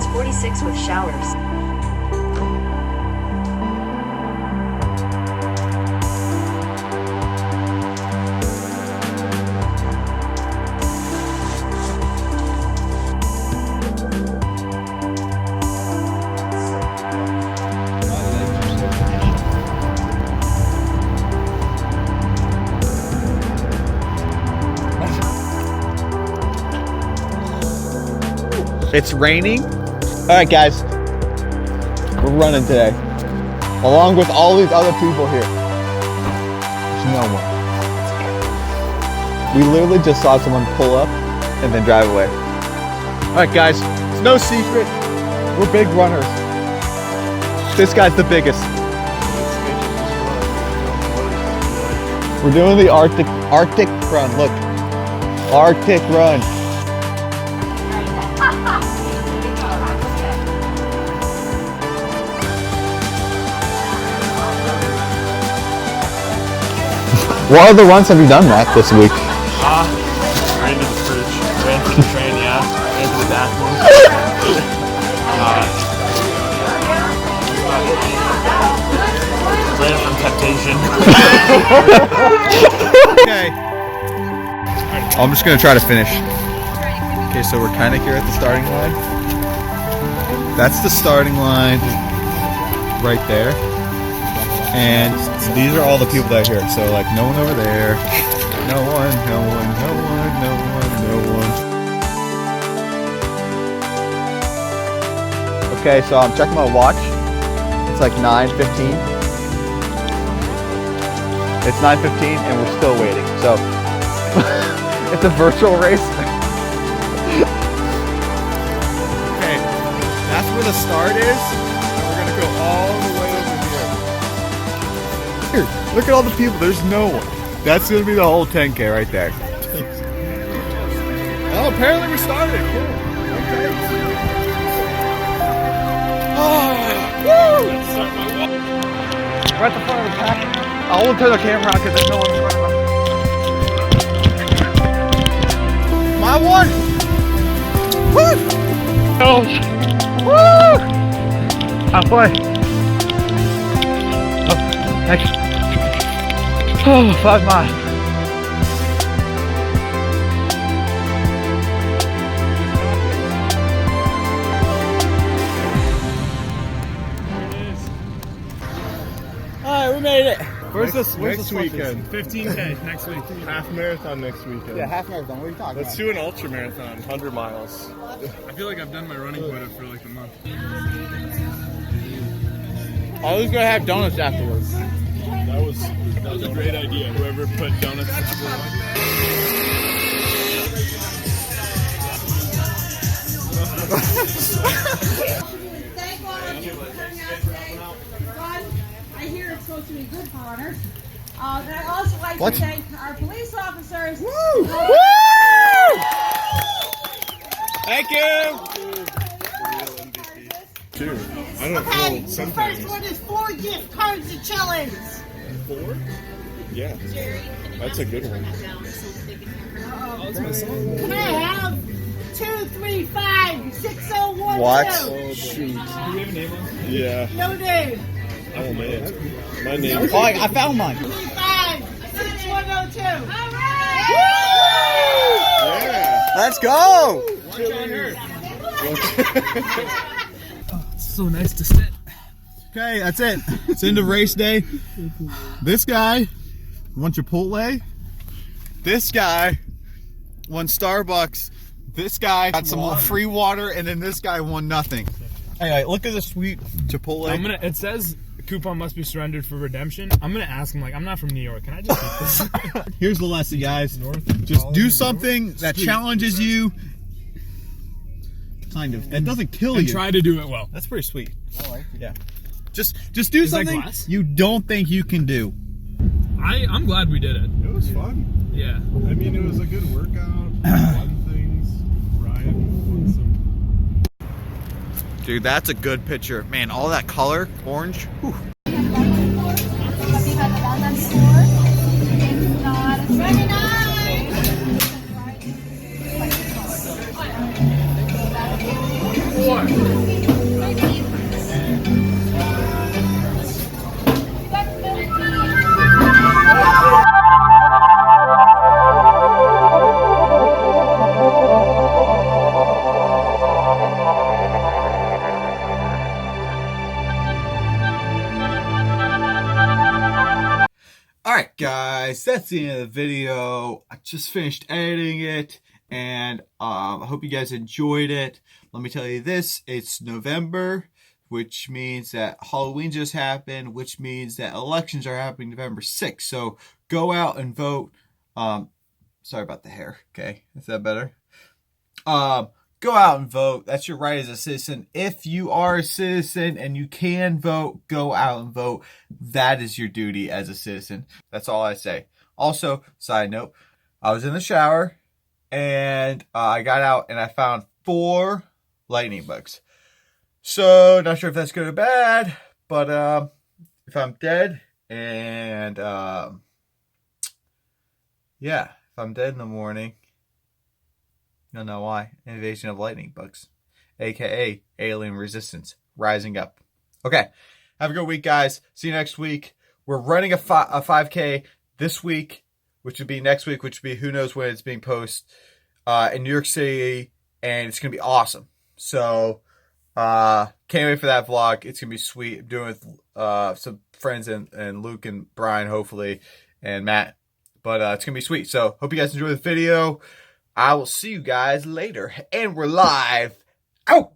Roads 46 with showers. It's raining. All right, guys, we're running today, along with all these other people here. There's no one. We literally just saw someone pull up and then drive away. All right, guys, it's no secret. We're big runners. This guy's the biggest. We're doing the Arctic run. Look, Arctic run. What other runs have you done, Matt, this week? Ran to the fridge, ran to the train, yeah, ran to the bathroom. Ran from temptation. Okay. I'm just gonna try to finish. Okay, so we're kind of here at the starting line. That's the starting line right there. And these are all the people that are here. So like no one over there. No one, no one, no one, no one, no one. Okay, so I'm checking my watch. It's like 9:15. It's 9:15 and we're still waiting. So it's a virtual race. Okay, that's where the start is. We're gonna go all the way over here. Here, look at all the people. There's no one. That's gonna be the whole 10K right there. Oh, apparently we started. Cool. Okay. Oh, woo! We're at the front of the pack. I won't turn the camera on because there's no one in front of us. My one! Woo! Oh! Woo! Halfway. Oh, next. Oh, 5 miles. Alright, we made it. Where's this weekend? 15K next week. Half marathon next weekend. Yeah, half marathon. What are you talking Let's do an ultra marathon, 100 miles. I feel like I've done my running quota for like a month. I was gonna have donuts afterwards. That was a great idea. Whoever put donuts I hear it's supposed to be good for runners. And I also like to thank our police officers. Woo! Woo! Thank you! too. I don't Okay, know, the sometimes. first one is 4 gift cards to Chillins. 4? Yeah. That's a good one. Can I have 2, 3, 5, 6, 0, 1, What? 2? Oh, shoot. Do we have a name on it? Yeah. No name. Oh, man. My name. Oh, I found mine. 3, 5, 6, 1, 0, 2. All right. Yeah. Let's go! It's so nice to sit. Okay, that's it. It's into race day. This guy won Chipotle. This guy won Starbucks. This guy got some free water, and then this guy won nothing. Anyway, look at this sweet Chipotle. It says coupon must be surrendered for redemption. I'm gonna ask him, like, I'm not from New York. Can I just eat this? Here's the lesson, guys. Just do something that challenges you. Kind of. It doesn't kill And you. try to do it well. That's pretty sweet. I like it. Yeah. Just do Is that something glass? you don't think you can do. I'm glad we did it. It was fun. Yeah. I mean, it was a good workout. Fun things. Ryan won some. Dude, that's a good picture. Man, all that color, orange. Whew. Alright guys, that's the end of the video. I just finished editing it, and I hope you guys enjoyed it. Let me tell you this, it's November, which means that Halloween just happened, which means that elections are happening November 6th. So go out and vote. Sorry about the hair, okay? Is that better? Go out and vote. That's your right as a citizen. If you are a citizen and you can vote, go out and vote. That is your duty as a citizen. That's all I say. Also, side note, I was in the shower and I got out and I found 4 lightning bugs. So, not sure if that's good or bad, but if I'm dead and yeah, if I'm dead in the morning, you'll know why. Invasion of lightning bugs, aka alien resistance, rising up. Okay, have a good week, guys. See you next week. We're running a 5K this week, which would be next week, which would be who knows when it's being posted, in New York City, and it's gonna be awesome. So can't wait for that vlog. It's gonna be sweet. I'm doing it with some friends and Luke and Brian, hopefully, and Matt. But it's gonna be sweet. So hope you guys enjoy the video. I will see you guys later. And we're live. Out!